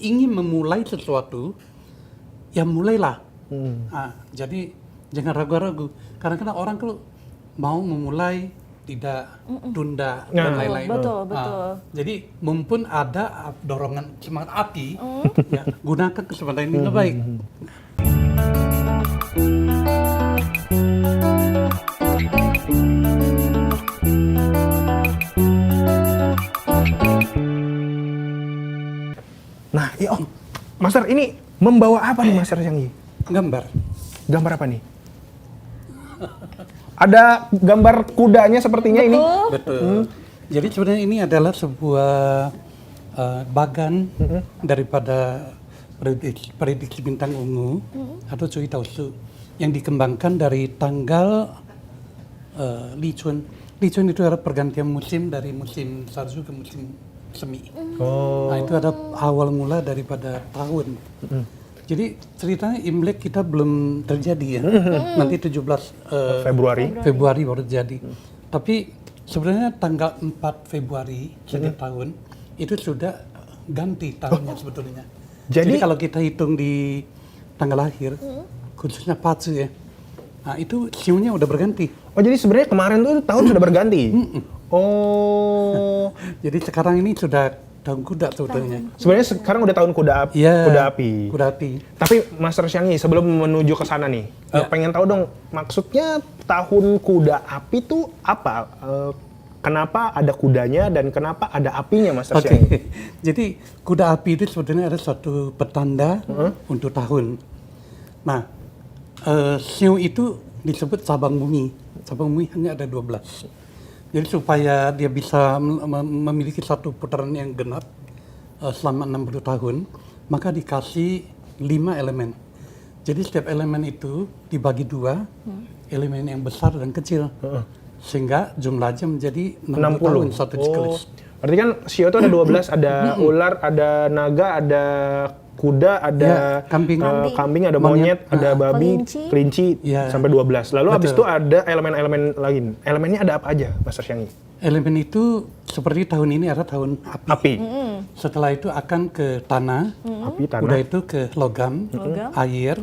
ingin memulai sesuatu, ya mulailah. Jadi jangan ragu-ragu. Kadang-kadang orang kalau mau memulai tidak tunda dan lain-lain. Betul. Jadi mumpun ada dorongan semangat api, ya, gunakan kesempatan ini dengan baik. Nah, Master, ini membawa apa nih Master Xiangyi? Gambar. Gambar apa nih? Ada gambar kudanya sepertinya ini. Betul. Jadi sebenarnya ini adalah sebuah bagan daripada prediksi bintang ungu atau Cui Tausu yang dikembangkan dari tanggal Li Chun. Li Chun itu adalah pergantian musim dari musim salju ke musim semi. Nah, itu ada awal mula daripada tahun. Jadi ceritanya Imlek kita belum terjadi ya. Nanti 17 Februari baru terjadi. Tapi sebenarnya tanggal 4 Februari setiap tahun itu sudah ganti tahunnya sebetulnya. Jadi kalau kita hitung di tanggal lahir, khususnya Pacu ya, nah itu siunya udah berganti. Oh, jadi sebenarnya kemarin tuh tahun sudah berganti. Oh. Jadi sekarang ini sudah tahun kuda sebetulnya. Sebenarnya sekarang udah tahun kuda api. Kuda api. Tapi Master Xiangyi, sebelum menuju ke sana nih, pengen tahu dong, maksudnya tahun kuda api itu apa? Kenapa ada kudanya dan kenapa ada apinya, Master Xiangyi? Jadi kuda api itu sebetulnya ada suatu petanda untuk tahun. Nah, siu itu disebut cabang bumi. Cabang bumi hanya ada 12. Jadi supaya dia bisa memiliki satu putaran yang genap selama 60 tahun, maka dikasih 5 elemen. Jadi setiap elemen itu dibagi 2, elemen yang besar dan kecil. Sehingga jumlahnya menjadi 60 tahun satu siklus. Berarti kan Shio itu ada 12, ada ular, ada naga, ada kuda, ada kambing, ada monyet, ada babi, kelinci, sampai 12. Lalu habis itu ada elemen-elemen lain. Elemennya ada apa aja, Master Xiangyi? Elemen itu seperti tahun ini ada tahun api. Setelah itu akan ke tanah, udah itu ke logam, air,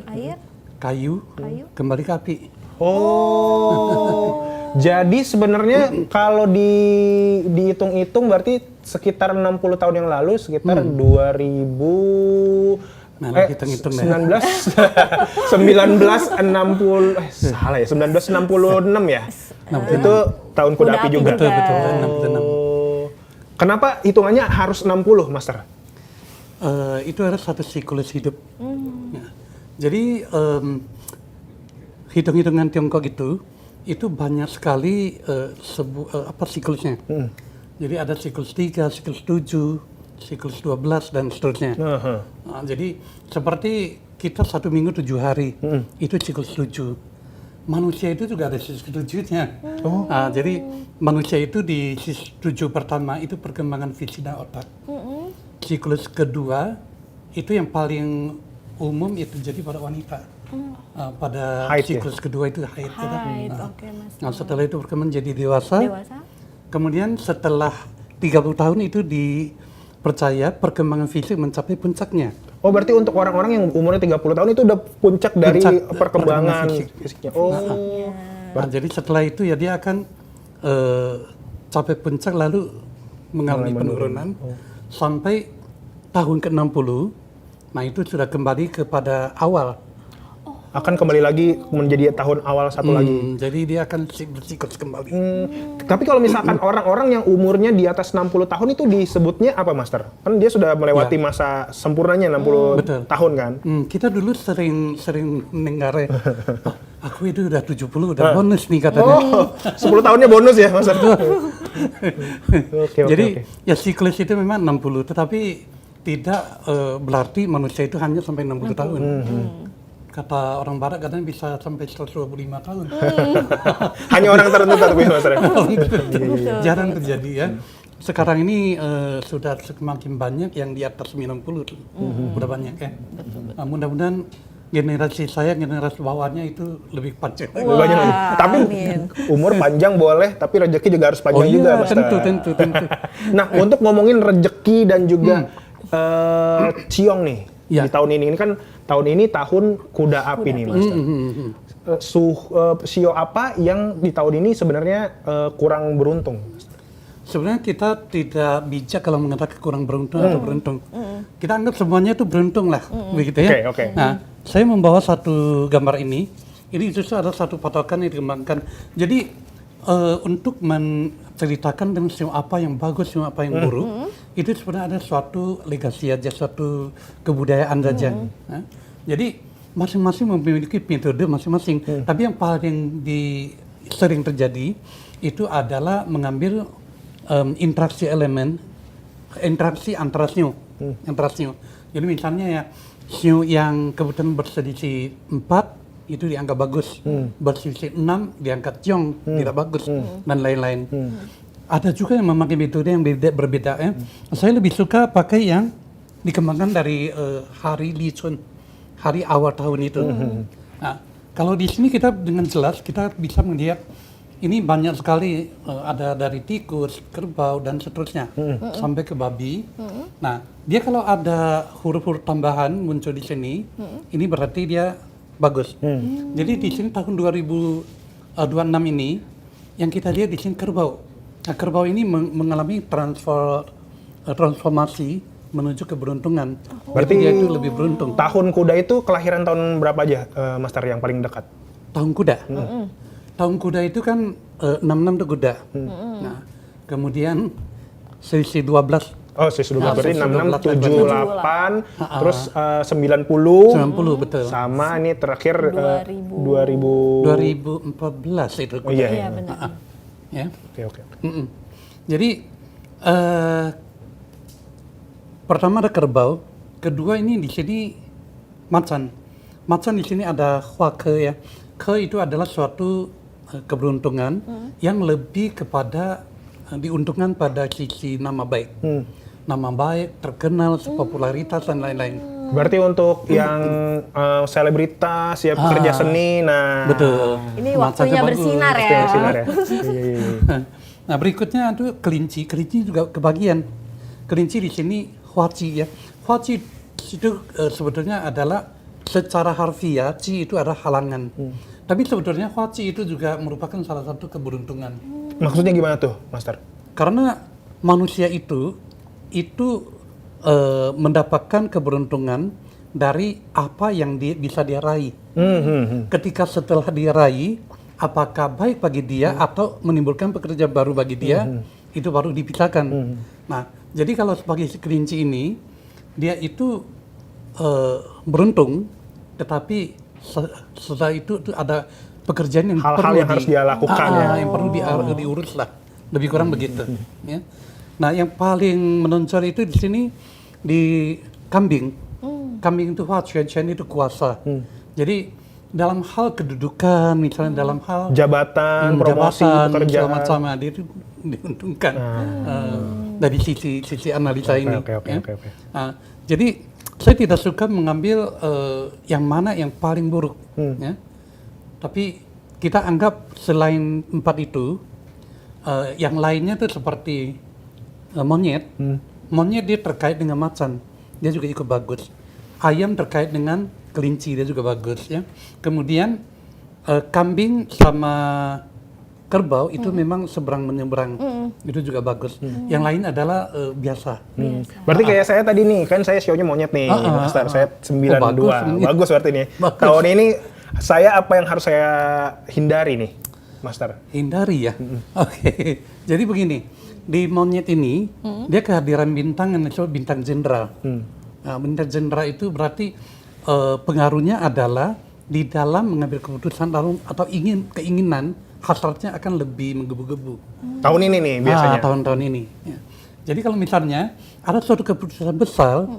kayu, kembali ke api. Oh, jadi sebenarnya kalau dihitung-hitung berarti sekitar 60 tahun yang lalu, sekitar 2000 hitung-hitung 1960 salah ya, 1966 ya. Itu tahun kuda api juga. Betul, 66. Kenapa hitungannya harus 60, Master? Itu adalah satu siklus hidup. Ya. Jadi hitung-hitungan Tiongkok itu banyak sekali siklusnya. Jadi ada siklus 3, siklus 7, siklus 12 dan seterusnya. Nah, jadi seperti kita 1 minggu 7 hari, itu siklus 7. Manusia itu juga ada siklus 7-nya. Nah, jadi manusia itu di siklus 7 pertama itu perkembangan fisik dan otak. Siklus kedua itu yang paling umum itu jadi pada wanita. Pada siklus kedua itu haid. Nah, setelah itu berkembang jadi dewasa. Kemudian setelah 30 tahun itu dipercaya perkembangan fisik mencapai puncaknya. Oh, berarti untuk orang-orang yang umurnya 30 tahun itu udah puncak dari perkembangan fisiknya. Nah, jadi setelah itu ya dia akan capai puncak lalu mengalami penurunan sampai tahun ke-60. Nah, itu sudah kembali kepada awal. Akan kembali lagi menjadi tahun awal satu lagi. Jadi dia akan bersiklus kembali. Tapi kalau misalkan orang-orang yang umurnya di atas 60 tahun itu disebutnya apa, Master? Kan dia sudah melewati masa sempurnanya 60 tahun kan? Kita dulu sering mendengar aku itu udah 70, udah bonus nih katanya. 10 tahunnya bonus ya, Master? Jadi ya siklus itu memang 60, tetapi tidak berarti manusia itu hanya sampai 60 tahun. Kata orang barat katanya bisa sampai 125 tahun. Hanya orang tertentu tapi Mas. Jarang terjadi ya. Sekarang ini sudah semakin banyak yang di atas 90 tuh. Udah banyak ya. Nah, mudah-mudahan generasi saya, generasi bawahnya itu lebih panjang. Lebih banyak lagi. Tapi umur panjang boleh, tapi rezeki juga harus panjang juga, Mas. Tentu. Nah, untuk ngomongin rezeki dan juga Ciong nih Ya. di tahun ini kan tahun kuda api nih Master. Sio apa yang di tahun ini sebenarnya kurang beruntung? Sebenarnya kita tidak bijak kalau mengatakan kurang beruntung atau beruntung. Kita anggap semuanya itu beruntung lah, begitu ya. Oke. Nah, saya membawa satu gambar ini justru ada satu patokan yang dikembangkan. Jadi untuk menceritakan dengan sio apa yang bagus, sio apa yang buruk, itu sebenarnya ada suatu legasi aja, suatu kebudayaan saja. Nah, jadi masing-masing memiliki metode masing-masing. Tapi yang paling sering terjadi itu adalah mengambil interaksi elemen, interaksi antara sio. Jadi misalnya ya, sio yang kebetulan berselisih 4 itu dianggap bagus, berselisih 6 dianggap ciong, tidak bagus, dan lain-lain. Ada juga yang memakai metode yang berbeda ya. Saya lebih suka pakai yang dikembangkan dari hari Lichun, hari awal tahun itu. Nah, kalau di sini kita dengan jelas kita bisa melihat ini banyak sekali, ada dari tikus, kerbau, dan seterusnya, sampai ke babi. Nah, dia kalau ada huruf-huruf tambahan muncul di sini, ini berarti dia bagus. Jadi di sini tahun 2026 ini, yang kita lihat di sini kerbau. Nah, kerbau ini mengalami transformasi menuju keberuntungan. Berarti dia itu lebih beruntung. Tahun kuda itu kelahiran tahun berapa aja, Master, yang paling dekat? Tahun kuda? Tahun kuda itu kan 66 itu kuda. Nah, kemudian selisih 12. Oh, selisih 12. Berarti 66, 78, terus 90. 90, betul. Sama ini terakhir 2014 itu kuda. Oh iya, Iya benar. Ya. Oke. Jadi pertama ada kerbau, kedua ini di sini macan. Macan di sini ada hua ke ya. Ke itu adalah suatu keberuntungan yang lebih kepada diuntungkan pada sisi nama baik. Nama baik, terkenal, popularitas dan lain-lain. Berarti untuk yang selebritas, ya pekerja seni, nah. Betul. Ini waktunya bersinar ya. Bersinar ya. Iya. Nah, berikutnya itu kelinci. Kelinci juga kebagian. Kelinci di sini huaci ya. Huaci itu sebetulnya adalah secara harfiah, ci itu adalah halangan. Tapi sebetulnya huaci itu juga merupakan salah satu keberuntungan. Maksudnya gimana tuh, Master? Karena manusia itu mendapatkan keberuntungan dari apa yang bisa dia raih. Ketika setelah dia raih, apakah baik bagi dia atau menimbulkan pekerjaan baru bagi dia, itu baru dipisahkan. Nah, jadi kalau sebagai kelinci ini, dia itu beruntung, tetapi setelah itu ada pekerjaan yang hal-hal yang harus dia lakukan yang perlu diurus lah, lebih kurang begitu. Ya. Nah, yang paling menonjol itu di sini di kambing. Kambing itu huacian itu kuasa. Jadi dalam hal kedudukan, misalnya dalam hal jabatan, promosi, pekerjaan, sama dia itu diuntungkan dari sisi analisa ini. Oke. Nah, jadi saya tidak suka mengambil yang mana yang paling buruk, ya. Tapi kita anggap selain 4 itu, yang lainnya itu seperti monyet. Monyet dia terkait dengan macan, dia juga ikut bagus. Ayam terkait dengan kelinci, dia juga bagus, ya. Kemudian kambing sama kerbau itu memang seberang menyeberang, itu juga bagus. Yang lain adalah biasa. Berarti kayak saya tadi nih, kan saya sionya monyet nih, Master. Saya 92, bagus berarti nih. Tahun ini saya apa yang harus saya hindari nih, Master? Hindari ya? Oke. Jadi begini, di monyet ini, dia kehadiran bintang yang disebut bintang jenderal. Nah, bintang jenderal itu berarti pengaruhnya adalah di dalam mengambil keputusan atau keinginan, hasratnya akan lebih menggebu-gebu. Tahun ini nih biasanya? Tahun-tahun ini. Ya. Jadi kalau misalnya ada suatu keputusan besar,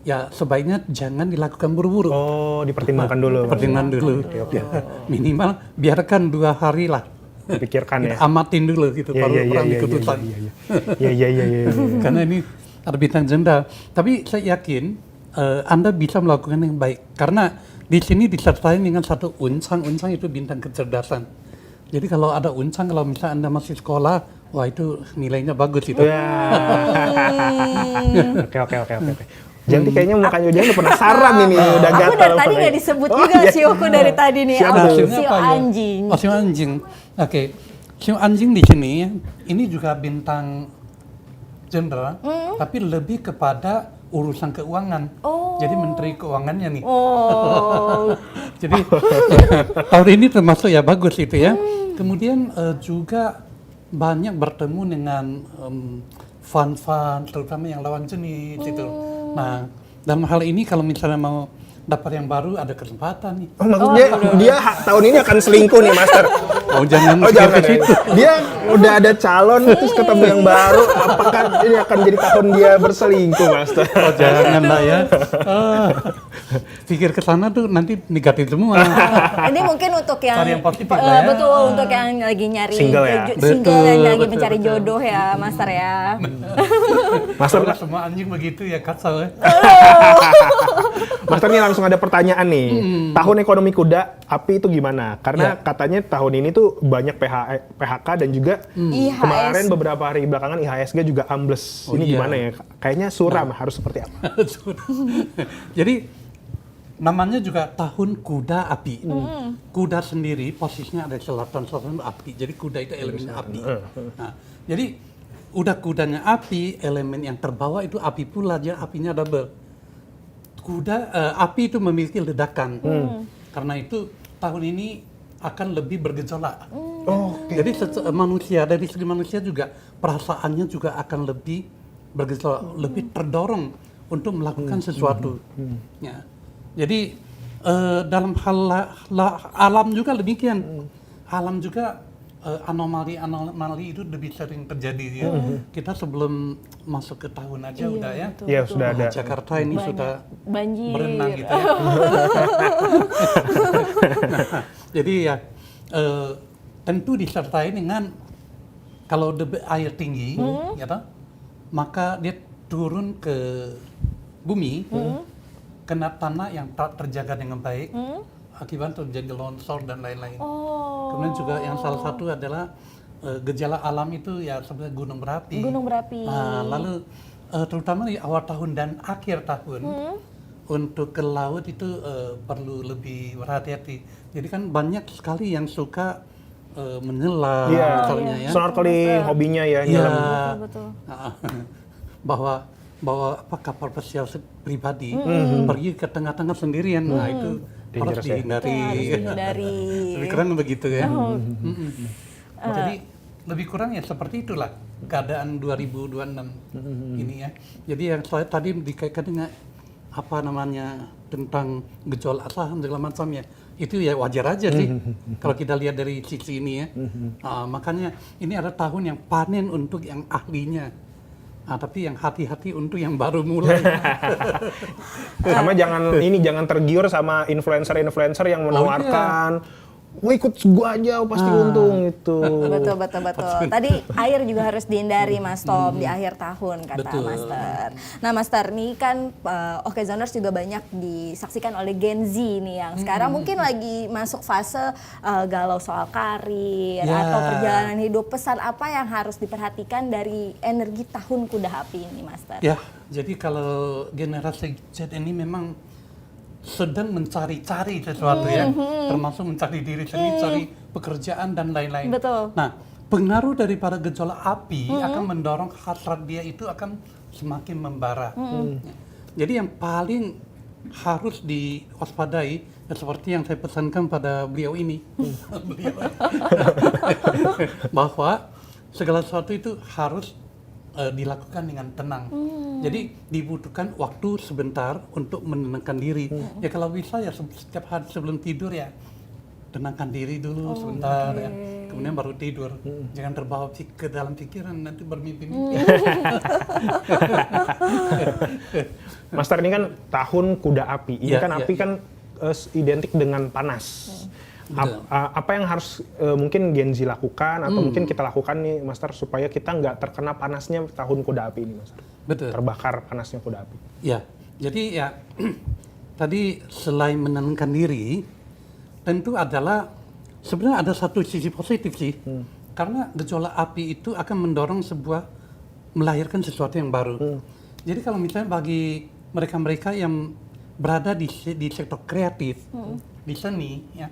ya sebaiknya jangan dilakukan buru-buru. Oh, dipertimbangkan dulu. Pertimbangkan dulu. Ya, minimal biarkan 2 hari lah. Pikirkan ya. Amatin dulu gitu, baru ambil keputusan. Iya. Karena ini ada bintang jenderal. Tapi saya yakin Anda bisa melakukan yang baik. Karena di sini disertai dengan satu unsang. Unsang itu bintang kecerdasan. Jadi kalau ada unsang, kalau misalnya Anda masih sekolah, Wah itu nilainya bagus itu. Ya. Oke. Jadi kayaknya mukanya dia udah penasaran ini, udah gatal. Aku dari tadi nggak disebut juga sioku dari tadi nih. Sio anjing. Oh, sio anjing. Oke. Sio anjing di sini, ini juga bintang jenderal, tapi lebih kepada urusan keuangan. Jadi menteri keuangannya nih. Jadi tahun ini termasuk ya bagus itu ya. Kemudian juga banyak bertemu dengan fan-fan, terutama yang lawan jenis itu. Nah, dalam hal ini kalau misalnya mau dapat yang baru ada kesempatan nih. Oh, maksudnya dia tahun ini akan selingkuh nih, Master. Jangan ke situ. Dia udah ada calon terus ketemu yang baru, apakah ini akan jadi tahun dia berselingkuh, Master? Jangan lah ya. Pikir ke sana tuh nanti negatif semua. Ini mungkin untuk yang positif ya. Betul, untuk yang lagi nyari single ya. Single yang lagi mencari jodoh ya, Master ya. Master semua anjing begitu ya, kacau ya. Master nih langsung ada pertanyaan nih. Tahun ekonomi kuda api itu gimana? Karena katanya tahun ini tuh banyak PHK dan juga kemarin beberapa hari belakangan IHSG juga ambles. Ini gimana ya? Kayaknya suram, harus seperti apa? Jadi namanya juga tahun kuda api. Kuda sendiri posisinya ada selatan api. Jadi kuda itu elemen api. Nah, jadi udah kudanya api, elemen yang terbawa itu api pula, dia apinya double. Api itu memiliki ledakan. Karena itu tahun ini akan lebih bergejolak. Jadi dari segi manusia juga perasaannya juga akan lebih bergejolak, lebih terdorong untuk melakukan sesuatu. Ya. Jadi dalam hal alam juga demikian. Alam juga anomali itu lebih sering terjadi ya. Kita sebelum masuk ke tahun aja udah ya. Iya, sudah ada. Jakarta ini sudah banjir. Berenang gitu ya. Jadi ya tentu disertai dengan kalau air tinggi ya toh, maka dia turun ke bumi kena tanah yang tak terjaga dengan baik. Akibat terjadi longsor dan lain-lain. Kemudian juga yang salah satu adalah gejala alam itu ya sebenarnya gunung berapi. Lalu terutama di awal tahun dan akhir tahun untuk ke laut itu perlu lebih berhati-hati. Jadi kan banyak sekali yang suka menyelam misalnya ya. Snorkeling hobinya ya nyelam. Betul. Bawa kapal pesiar pribadi pergi ke tengah-tengah sendirian. Nah itu harus dihindari. Lebih kurang begitu ya. Jadi lebih kurang ya seperti itulah keadaan 2026 ini ya. Jadi yang saya tadi dikaitkan dengan apa namanya tentang gejolak saham segala macam ya, itu ya wajar aja sih kalau kita lihat dari sisi ini ya. Makanya ini ada tahun yang panen untuk yang ahlinya. Tapi yang hati-hati untuk yang baru mulai. Sama jangan tergiur sama influencer yang menawarkan ikut gua aja pasti untung itu. Betul. Tadi air juga harus dihindari Mas Tom di akhir tahun kata Master. Nah Master nih kan Okezoners juga banyak disaksikan oleh Gen Z nih yang sekarang mungkin lagi masuk fase galau soal karir atau perjalanan hidup. Pesan apa yang harus diperhatikan dari energi tahun kuda api ini Master? Ya, jadi kalau generasi Z ini memang sedang mencari-cari sesuatu ya, termasuk mencari diri sendiri, cari pekerjaan dan lain-lain. Betul. Nah, pengaruh daripada gejolak api akan mendorong hasrat dia itu akan semakin membara. Jadi yang paling harus diwaspadai ya seperti yang saya pesankan pada beliau ini, bahwa segala sesuatu itu harus dilakukan dengan tenang. Jadi dibutuhkan waktu sebentar untuk menenangkan diri. Ya kalau bisa ya setiap hari sebelum tidur ya tenangkan diri dulu sebentar ya. Kemudian baru tidur. Jangan terbawa ke dalam pikiran nanti bermimpi-mimpi. Master ini kan tahun kuda api. Ini kan api kan identik dengan panas. Apa yang harus mungkin Gen Z lakukan atau mungkin kita lakukan nih Master supaya kita nggak terkena panasnya tahun kuda api ini Master? Betul. Terbakar panasnya kuda api. Ya, jadi ya tadi selain menenangkan diri, tentu adalah sebenarnya ada satu sisi positif sih. Karena gejolak api itu akan mendorong melahirkan sesuatu yang baru. Jadi kalau misalnya bagi mereka-mereka yang berada di sektor kreatif, di seni, ya,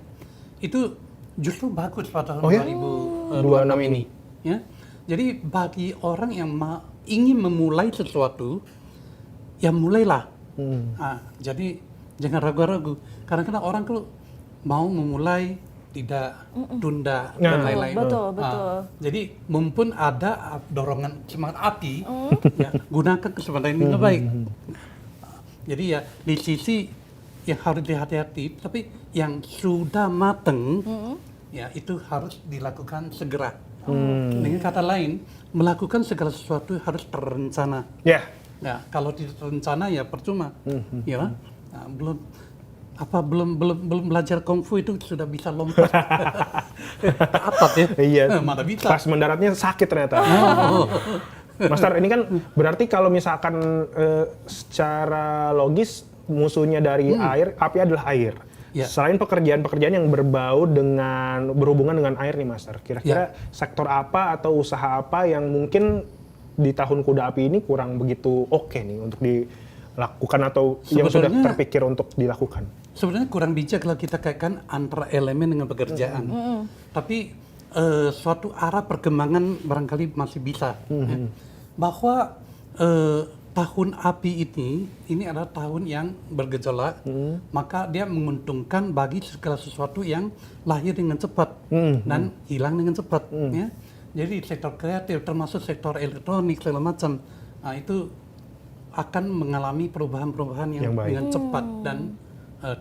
itu justru bagus pada tahun 2026 ini. Ya. Jadi bagi orang yang ingin memulai sesuatu, ya mulailah. Jadi jangan ragu-ragu. Kadang-kadang orang kalau mau memulai tidak tunda dan lain-lain. Betul. Jadi mumpun ada dorongan semangat api, ya, gunakan kesempatan ini dengan baik. Jadi ya di sisi yang harus hati-hati, tapi yang sudah mateng, ya itu harus dilakukan segera. Dengan kata lain, melakukan segala sesuatu harus terencana. Nah, kalau tidak terencana ya percuma, ya. Nah, belum belajar kungfu itu sudah bisa lompat ke atap ya. Iya. Mana bisa. Pas mendaratnya sakit ternyata. Master, ini kan berarti kalau misalkan secara logis musuhnya dari air, api adalah air. Ya. Selain pekerjaan-pekerjaan yang berhubungan dengan air nih, Master. Kira-kira sektor apa atau usaha apa yang mungkin di tahun kuda api ini kurang begitu oke nih untuk dilakukan atau yang sudah terpikir untuk dilakukan? Sebenarnya kurang bijak kalau kita kaitkan antara elemen dengan pekerjaan. Tapi suatu arah perkembangan barangkali masih bisa. Ya. Bahwa tahun api ini adalah tahun yang bergejolak, maka dia menguntungkan bagi segala sesuatu yang lahir dengan cepat dan hilang dengan cepat. Ya. Jadi sektor kreatif termasuk sektor elektronik segala macam, nah, itu akan mengalami perubahan-perubahan yang dengan cepat dan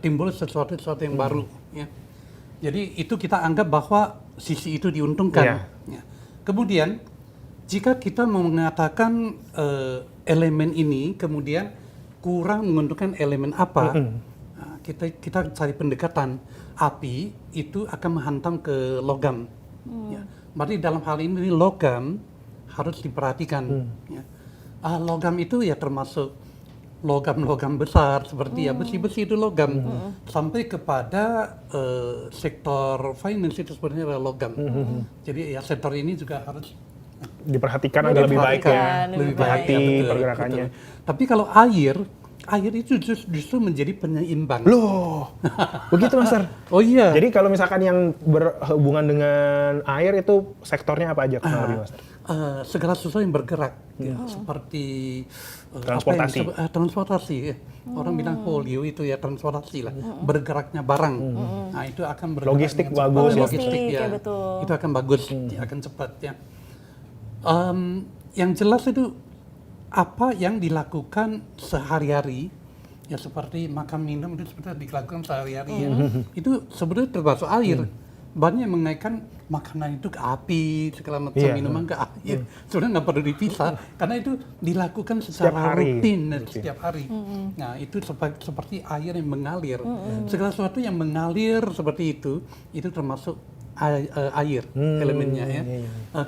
timbul sesuatu yang baru. Ya. Jadi itu kita anggap bahwa sisi itu diuntungkan. Ya. Kemudian jika kita mau mengatakan elemen ini kemudian kurang menguntungkan elemen apa, nah, kita cari pendekatan. Api itu akan menghantam ke logam. Ya. Berarti dalam hal ini logam harus diperhatikan. Ya. Logam itu ya termasuk logam-logam besar seperti ya besi-besi itu logam, sampai kepada sektor finance itu sebenarnya adalah logam. Jadi ya sektor ini juga harus diperhatikan agar lebih baik ya, lebih hati ya, pergerakannya. Tapi kalau air itu justru menjadi penyeimbang. Loh, begitu Master? Oh iya. Jadi kalau misalkan yang berhubungan dengan air itu sektornya apa aja kurang lebih, Master? Segala sesuatu yang bergerak, ya, seperti transportasi. Transportasi. Orang bilang polio itu ya transportasi lah, bergeraknya barang. Nah itu akan bergerak. Logistik dengan bagus. cepat. Logistik ya, betul. itu akan bagus, ya, akan cepat ya. Yang jelas itu apa yang dilakukan sehari-hari, ya seperti makan minum itu sebenarnya dilakukan sehari-hari ya. Itu sebenarnya termasuk air. Banyak yang mengaitkan makanan itu ke api, segala macam minuman ke air. Sebenarnya nggak perlu dipisah karena itu dilakukan secara rutin setiap hari. Nah itu seperti air yang mengalir. Segala sesuatu yang mengalir seperti itu termasuk air elemennya ya.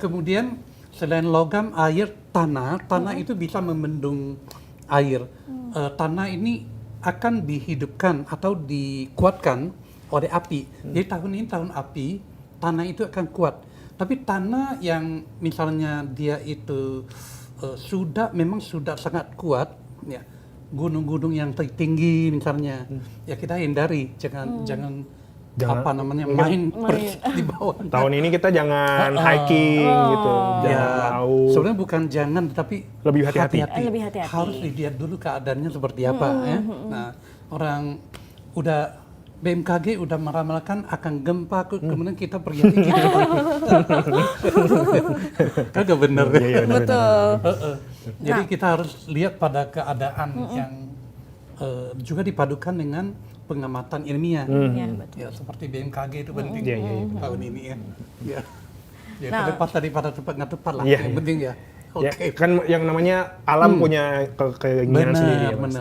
Kemudian selain logam, air, tanah itu bisa membendung air. Tanah ini akan dihidupkan atau dikuatkan oleh api. Jadi tahun ini tahun api, tanah itu akan kuat. Tapi tanah yang misalnya dia itu memang sudah sangat kuat, ya gunung-gunung yang tinggi misalnya, ya kita hindari, jangan apa namanya main di bawah. Tahun ini kita jangan hiking gitu, jangan laut. Sebenarnya bukan jangan, tapi lebih hati-hati. Harus dilihat dulu keadaannya seperti apa. Ya. Nah, orang BMKG udah meramalkan akan gempa, kemudian kita pergi gitu. Kagak bener. Iya, betul. Jadi kita harus lihat pada keadaan yang juga dipadukan dengan pengamatan ilmiah. Ya, seperti BMKG itu penting tahun ini ya. Ya. Ya, tepat daripada tepat nggak tepat lah. Yang penting ya Ya, kan yang namanya alam punya keinginan sendiri ya, Mas.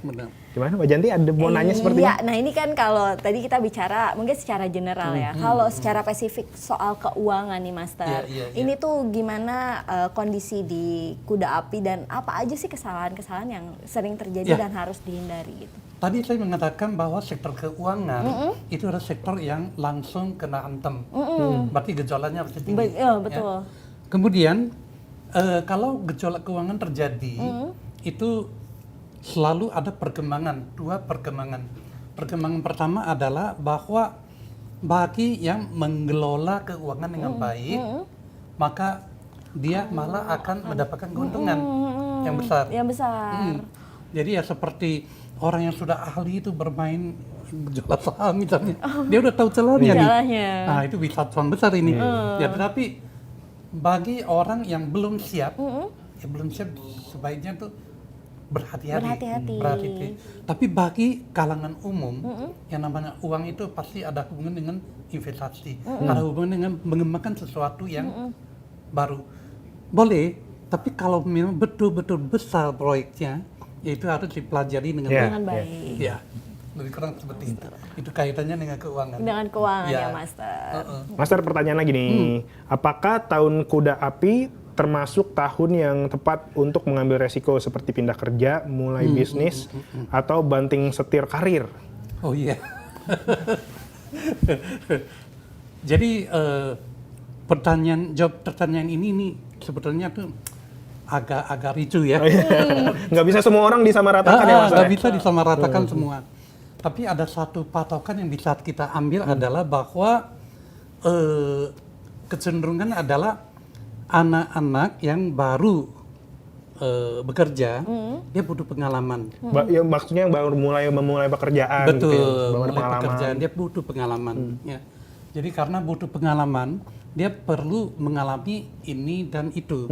Benar. Gimana Mbak Janti, ada mau nanya seperti Iya, nah ini kan kalau tadi kita bicara mungkin secara general ya. Kalau secara spesifik soal keuangan nih Master. Ini tuh gimana kondisi di Kuda Api dan apa aja sih kesalahan-kesalahan yang sering terjadi dan harus dihindari gitu. Tadi saya mengatakan bahwa sektor keuangan itu adalah sektor yang langsung kena hantam. Berarti gejolaknya harus tinggi. Betul. Ya. Kemudian kalau gejolak keuangan terjadi itu selalu ada perkembangan, dua perkembangan. Perkembangan pertama adalah bahwa bagi yang mengelola keuangan dengan baik, maka dia malah akan mendapatkan keuntungan yang besar. Jadi ya seperti orang yang sudah ahli itu bermain gejolak saham misalnya, dia udah tahu celahnya nih. Nah itu bisa cuan besar ini. Ya tetapi bagi orang yang belum siap, sebaiknya tuh berhati-hati. Tapi bagi kalangan umum, yang namanya uang itu pasti ada hubungan dengan investasi, ada hubungan dengan mengembangkan sesuatu yang baru. Boleh, tapi kalau memang betul-betul besar proyeknya, itu harus dipelajari dengan baik. Ya, lebih kurang seperti itu. Itu kaitannya dengan keuangan. Dengan keuangan ya, Master. Master, pertanyaan lagi nih, apakah tahun Kuda Api termasuk tahun yang tepat untuk mengambil resiko seperti pindah kerja, mulai bisnis, atau banting setir karir? Oh iya. Jadi pertanyaan ini nih sebetulnya tuh agak ricu ya. Nggak bisa semua orang disamaratakan ya Mas? Nggak bisa disamaratakan semua. Tapi ada satu patokan yang bisa kita ambil adalah bahwa kecenderungan adalah anak-anak yang baru bekerja, dia butuh pengalaman. Ya, maksudnya yang baru memulai pekerjaan. Betul, gitu ya, mulai pekerjaan, dia butuh pengalaman. Ya. Jadi karena butuh pengalaman, dia perlu mengalami ini dan itu.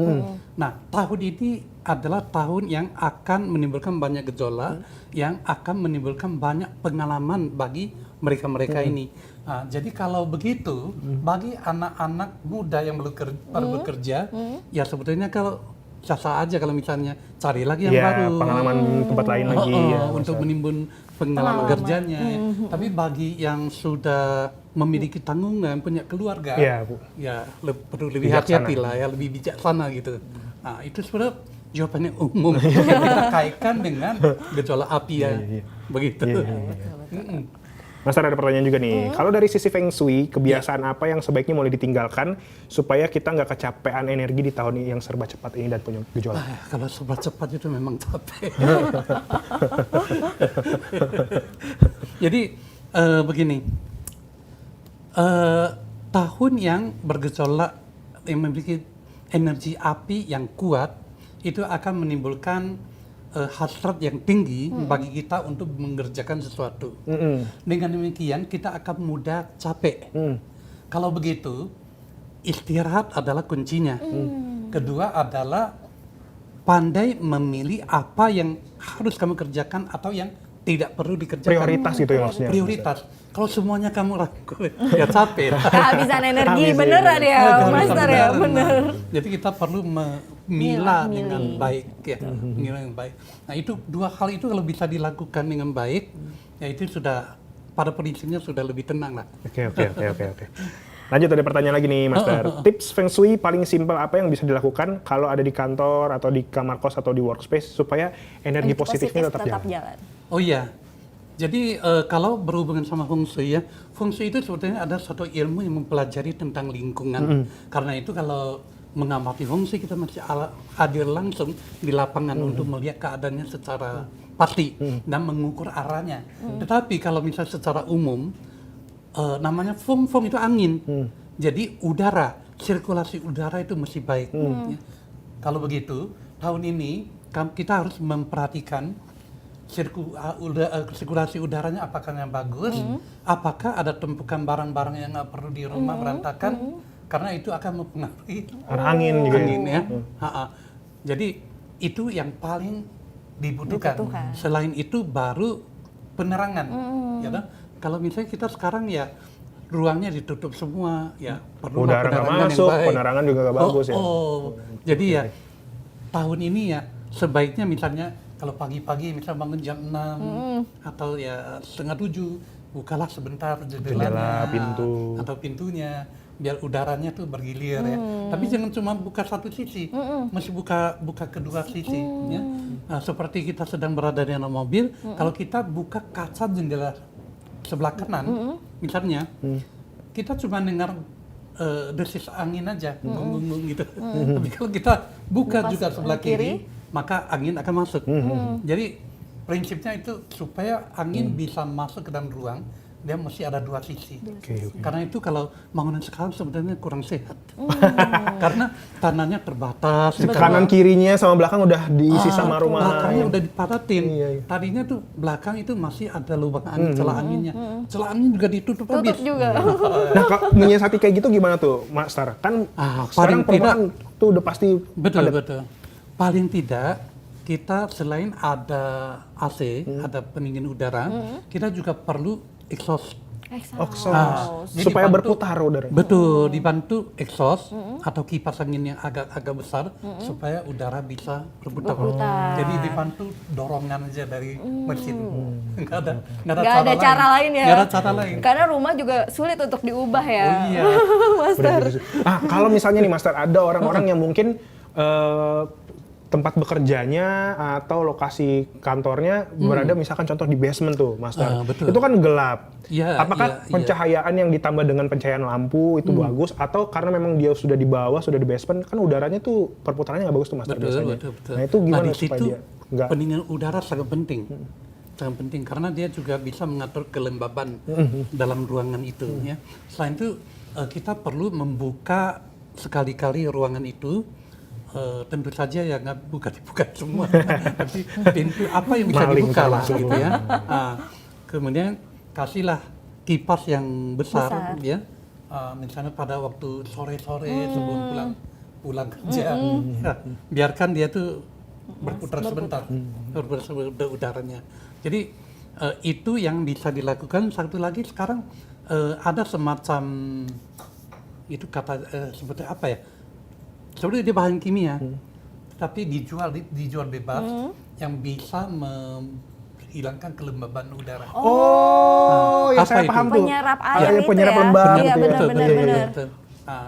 Nah, tahun ini adalah tahun yang akan menimbulkan banyak gejolak, yang akan menimbulkan banyak pengalaman bagi mereka-mereka ini. Nah, jadi kalau begitu, bagi anak-anak muda yang baru bekerja, ya sebetulnya kalau sasa aja kalau misalnya cari lagi yang baru, pengalaman tempat lain lagi untuk menimbun pengalaman kerjanya. Tapi bagi yang sudah memiliki tanggungan, punya keluarga, perlu lebih hati-hati lah ya, lebih bijaksana gitu. Nah itu sebenarnya jawabannya umum yang kita kaitkan dengan gejolak api ya, begitu. Master, ada pertanyaan juga nih. Kalau dari sisi Feng Shui, kebiasaan apa yang sebaiknya mulai ditinggalkan supaya kita nggak kecapean energi di tahun yang serba cepat ini dan punya gejolak? Kalau serba cepat itu memang capek. Jadi begini, tahun yang bergejolak, yang memiliki energi api yang kuat, itu akan menimbulkan hasrat yang tinggi bagi kita untuk mengerjakan sesuatu. Dengan demikian kita akan mudah capek. Kalau begitu, istirahat adalah kuncinya. Kedua adalah pandai memilih apa yang harus kamu kerjakan atau yang tidak perlu dikerjakan. Prioritas gitu ya maksudnya? Prioritas. Kalau semuanya kamu lakukan, ya capek. Kehabisan energi, beneran ya Master ya, bener. Jadi kita perlu memilah dengan baik ya, memilah dengan baik. Nah itu dua hal itu kalau bisa dilakukan dengan baik, ya itu sudah pada prinsipnya sudah lebih tenang lah. Oke. Lanjut, ada pertanyaan lagi nih Master. Tips Feng Shui paling simpel apa yang bisa dilakukan kalau ada di kantor atau di kamar kos atau di workspace supaya energi positifnya tetap jalan? Oh iya, jadi kalau berhubungan sama Feng Shui ya, Feng Shui itu sebetulnya ada satu ilmu yang mempelajari tentang lingkungan. Karena itu kalau mengamati Feng Shui kita masih hadir langsung di lapangan untuk melihat keadaannya secara pasti dan mengukur arahnya. Tetapi kalau misalnya secara umum, namanya Feng itu angin. Jadi udara, sirkulasi udara itu mesti baik. Ya. Kalau begitu, tahun ini kita harus memperhatikan sirkulasi udaranya apakah yang bagus, apakah ada tumpukan barang-barang yang nggak perlu di rumah berantakan, karena itu akan mempengaruhi angin juga. Angin ya. Jadi itu yang paling dibutuhkan. Selain itu baru penerangan. Ya, kalau misalnya kita sekarang ya ruangnya ditutup semua, ya perlu udara nggak masuk, penerangan juga nggak bagus ya. Jadi ya tahun ini ya sebaiknya misalnya kalau pagi-pagi misalnya bangun jam 6 atau ya setengah 7, bukalah sebentar jendela, pintu atau pintunya biar udaranya tuh bergilir ya. Tapi jangan cuma buka satu sisi, mesti buka kedua sisi ya. Nah, seperti kita sedang berada di dalam mobil, kalau kita buka kaca jendela sebelah kanan, misalnya kita cuma dengar desis angin aja, gung gitu. Tapi kalau kita buka juga sebelah kiri, maka angin akan masuk. Jadi prinsipnya itu supaya angin bisa masuk ke dalam ruang, dia mesti ada dua sisi. Karena itu kalau bangunan sekarang sebenarnya kurang sehat. Karena tanahnya terbatas. Kanan kirinya sama belakang udah diisi sama rumah. Belakangnya udah dipadatin. Tadinya tuh belakang itu masih ada lubang angin, celah anginnya. Celah angin juga ditutup habis. juga. Nah, menyiasati kayak gitu gimana tuh, Mas Star? Kan sekarang perumahan tuh udah pasti betul. Paling tidak kita selain ada AC, ada pendingin udara, kita juga perlu exhaust. Supaya berputar udara. Betul, dibantu exhaust atau kipas angin yang agak besar supaya udara bisa berputar. Jadi dibantu dorongan aja dari mesin. Nggak ada cara lain ya. Nggak ada cara lain. Karena rumah juga sulit untuk diubah ya. Oh iya. Master. Kalau misalnya nih Master, ada orang-orang yang mungkin tempat bekerjanya atau lokasi kantornya berada misalkan contoh di basement tuh, Master. Betul. Itu kan gelap. Apakah pencahayaan yang ditambah dengan pencahayaan lampu itu bagus, atau karena memang dia sudah di bawah, sudah di basement, kan udaranya tuh perputarannya nggak bagus tuh, Master, biasanya. Betul. Nah itu gimana di supaya situ dia nggak... pendingin udara sangat penting. Sangat penting karena dia juga bisa mengatur kelembaban dalam ruangan itu. Ya. Selain itu kita perlu membuka sekali-kali ruangan itu. Tentu saja ya nggak dibuka semua, tapi pintu apa yang bisa dibuka lah gitu ya. Kemudian kasihlah kipas yang besar. Ya, misalnya pada waktu sore-sore sebelum pulang kerja, biarkan dia tuh berputar sebentar, berputar udaranya. Jadi itu yang bisa dilakukan. Satu lagi sekarang ada semacam itu kata seperti apa ya? Sebenarnya dia bahan kimia, tapi dijual bebas yang bisa menghilangkan kelembaban udara. Ya saya paham tuh. Penyerap air itu penyerap ya? lembab. Iya benar.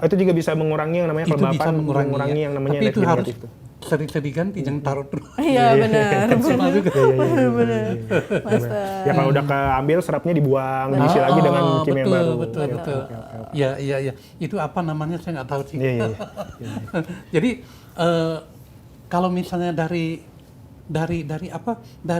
Itu juga bisa mengurangi yang namanya kelembapan, mengurangi yang namanya tapi itu harus negatif. Sering-sering diganti, jangan taruh terus. Iya benar. Benar. Ya kalau udah keambil serapnya dibuang, diisi lagi dengan kimia baru. Betul. Ya. Itu apa namanya saya nggak tahu sih. Jadi kalau misalnya dari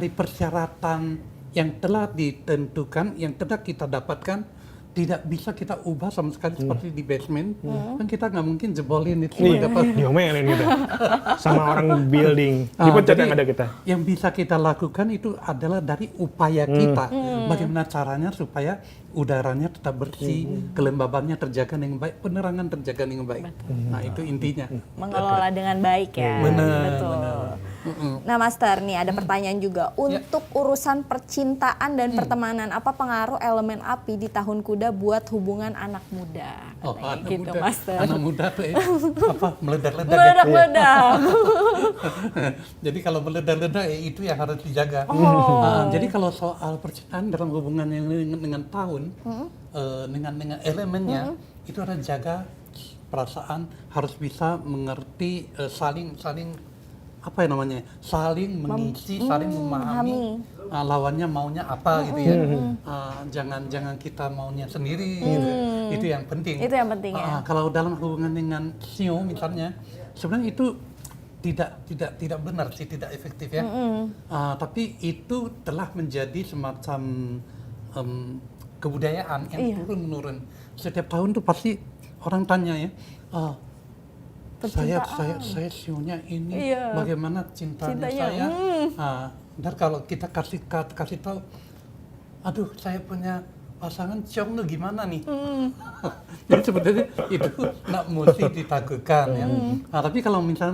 persyaratan yang telah ditentukan, yang telah kita dapatkan, tidak bisa kita ubah sama sekali seperti di basement. Kan kita nggak mungkin jebolin itu. Diomelin gitu. Sama orang building. Dipecat yang ada kita. Yang bisa kita lakukan itu adalah dari upaya kita. Bagaimana caranya supaya udaranya tetap bersih, kelembabannya terjaga dengan baik, penerangan terjaga dengan baik. Nah itu intinya. Mengelola dengan baik ya. Betul. Nah Master, nih ada pertanyaan juga. Untuk urusan percintaan dan pertemanan, apa pengaruh elemen api di tahun kuda buat hubungan anak muda? Anak gitu, muda. Master. Anak muda tuh meledak-ledak. Meledak-ledak. Jadi kalau meledak-ledak itu yang harus dijaga. Jadi kalau soal percintaan dalam hubungan yang dengan tahun, dengan elemennya, itu harus jaga perasaan, harus bisa mengerti, saling apa ya namanya, saling mengisi, saling memahami lawannya maunya apa gitu ya. Jangan kita maunya sendiri gitu. Itu yang penting. Itu yang penting ya. Kalau dalam hubungan dengan Sio misalnya, sebenarnya itu tidak benar sih, tidak efektif ya. Tapi itu telah menjadi semacam kebudayaan yang turun-menurun. Setiap tahun tuh pasti orang tanya ya, saya sionya ini, bagaimana cintanya saya. Dan kalau kita kasih tahu, aduh saya punya pasangan ciong lu gimana nih? Jadi sebenarnya itu nggak mesti ditakutkan ya. Tapi kalau misalnya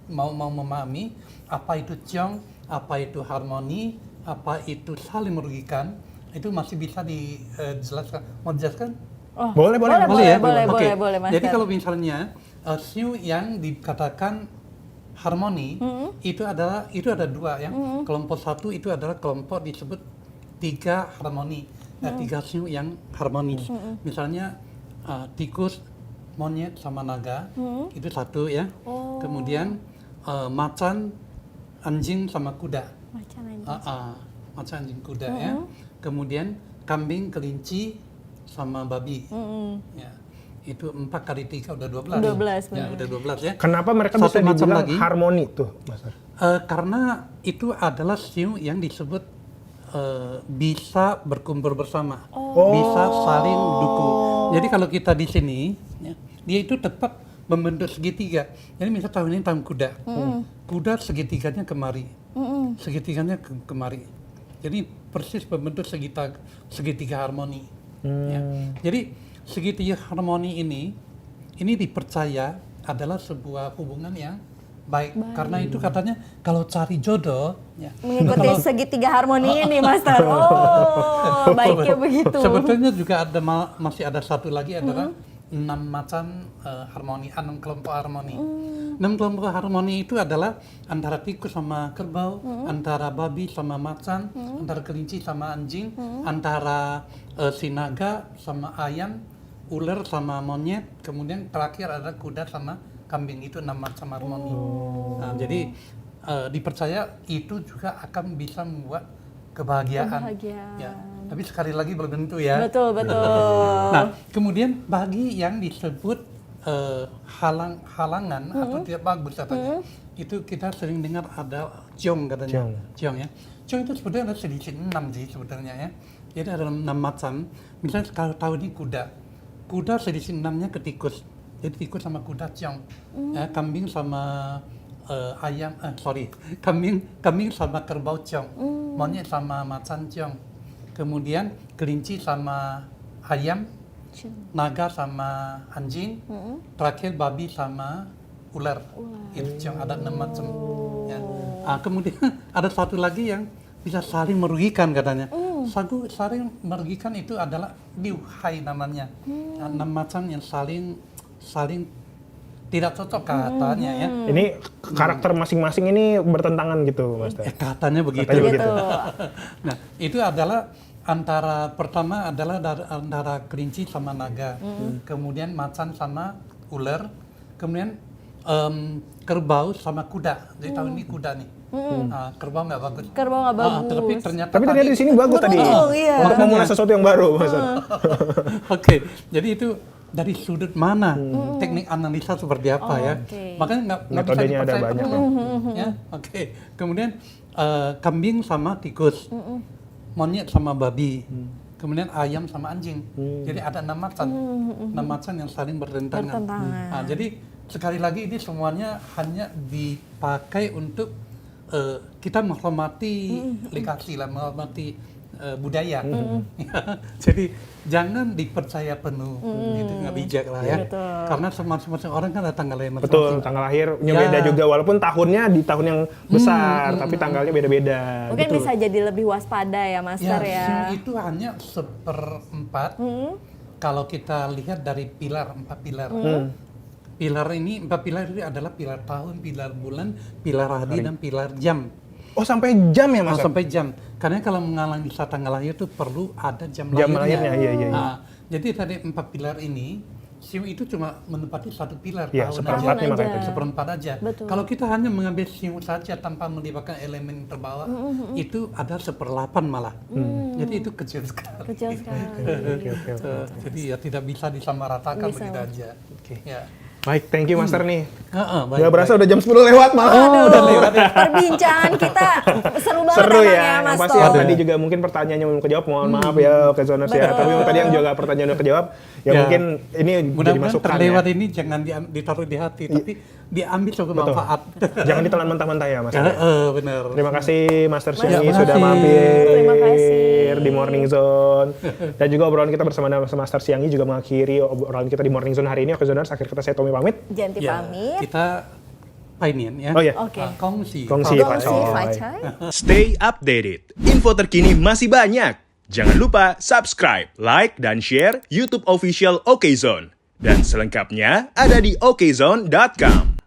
mau memahami apa itu ciong, apa itu harmoni, apa itu saling merugikan, itu masih bisa dijelaskan. Mau dijelaskan? Boleh Boleh, Mas. Jadi kalau misalnya Siu yang dikatakan harmoni itu ada dua ya. Kelompok satu itu adalah kelompok disebut 3 harmoni, 3 siu yang harmonis. Misalnya tikus, monyet sama naga itu satu ya. Kemudian macan, anjing sama kuda. Macan, anjing, kuda ya. Kemudian kambing, kelinci sama babi. Ya. Itu 4 kali 3 udah 12. Ya, udah 12 ya. Kenapa mereka Satu bisa dibilang lagi, harmoni tuh, Master? Karena itu adalah siu yang disebut bisa berkumpul bersama, bisa saling dukung. Jadi kalau kita di sini, ya, dia itu tetap membentuk segitiga. Jadi misal tahun ini tahun kuda, kuda segitiganya kemari, segitiganya kemari. Jadi persis membentuk segitiga harmoni. Ya. Jadi segitiga harmoni ini dipercaya adalah sebuah hubungan yang baik. Karena itu katanya kalau cari jodoh ya, mengikuti segitiga harmoni ini, Master. Oh, baiknya begitu. Sebetulnya juga masih ada satu lagi adalah 6 macam harmoni, 6 kelompok harmoni. 6 kelompok harmoni itu adalah antara tikus sama kerbau, antara babi sama macan, antara kelinci sama anjing, antara sinaga sama ayam, ular sama monyet, kemudian terakhir ada kuda sama kambing. Itu 6 macam harmoni. Nah, jadi dipercaya itu juga akan bisa membuat kebahagiaan. Ya. Tapi sekali lagi belum tentu ya. Betul. Nah, kemudian bagi yang disebut halangan atau tidak bagus katanya, itu kita sering dengar ada ciong katanya. Ciong ya. Ciong itu sebetulnya ada sedikit 6 sih sebetulnya ya. Jadi ada 6 macam. Misalnya kalau tahu ini kuda sedikit 6-nya ke tikus. Jadi tikus sama kuda ciong. Ya, kambing sama kambing sama kerbau ciong. Monyet sama macan ciong. Kemudian kelinci sama ayam, naga sama anjing, terakhir babi sama ular. Itu ciong, ada 6 macam. Ya. Kemudian ada satu lagi yang bisa saling merugikan katanya. Saling merugikan itu adalah liuhai namanya. 6 macam yang saling tidak cocok katanya ya. Ini karakter masing-masing ini bertentangan gitu, Master. Katanya begitu. Nah, itu adalah pertama adalah antara kelinci sama naga, kemudian macan sama ular, kemudian kerbau sama kuda. Jadi tahun ini kuda nih. Kerbau nggak bagus. Tapi ternyata di sini bagus tadi. Iya. Untuk memulai sesuatu yang baru, Master. Oke, jadi itu dari sudut mana, teknik analisa seperti apa ya. Makanya nggak bisa dipercaya banyak. Ya. Kemudian kambing sama tikus, monyet sama babi, kemudian ayam sama anjing. Jadi ada 6 macam, 6 macam yang saling bertentangan. Nah, jadi sekali lagi ini semuanya hanya dipakai untuk kita menghormati legasi lah, menghormati budaya. Jadi jangan dipercaya penuh, itu nggak bijak lah ya. Karena masing-masing orang kan ada tanggal lahir masing-masing. Betul, tanggal lahirnya beda juga, walaupun tahunnya di tahun yang besar, tapi tanggalnya beda-beda. Mungkin bisa jadi lebih waspada ya, Master ya. Itu hanya 1/4 kalau kita lihat dari 4 pilar. Pilar ini, 4 pilar itu adalah pilar tahun, pilar bulan, pilar hari, dan pilar jam. Oh, sampai jam ya, Mas? Sampai jam. Karena kalau menganalisa tanggal lahir itu perlu ada jam lahirnya. Iya. Jadi tadi 4 pilar ini, siu itu cuma menempati 1 pilar tahun 1/4 makanya. 1/4 aja. Kalau kita hanya mengambil siu saja tanpa melibatkan elemen terbawah, itu ada 1/8 malah. Jadi itu kecil sekali. Jadi ya tidak bisa disamaratakan begitu aja. Ya. Baik, thank you Master nih. Nggak berasa udah jam 10 lewat malah. Udah lewat ya. Perbincangan kita seru banget ya. Mas Pasti tadi juga mungkin pertanyaannya belum kejawab. Mohon maaf ya OKZoners ya. Tapi tadi yang juga pertanyaan udah kejawab. Ya mungkin ini jadi masukan ya. Terlewat ini jangan ditaruh di hati, tapi diambil sebagai manfaat. Jangan ditelan mentah-mentah ya Mas. Benar. Terima kasih Master Syangi sudah mampir. Terima kasih di Morning Zone. Dan juga obrolan kita bersama Master Syangi juga mengakhiri obrolan kita di Morning Zone hari ini. OKZoners, akhir kata saya Tommy pamit. Janti pamit. Kita painian ya. Oh iya. Kongsi Pak Coy. Stay updated. Info terkini masih banyak. Jangan lupa subscribe, like, dan share YouTube official OKZone. Dan selengkapnya ada di okezone.com.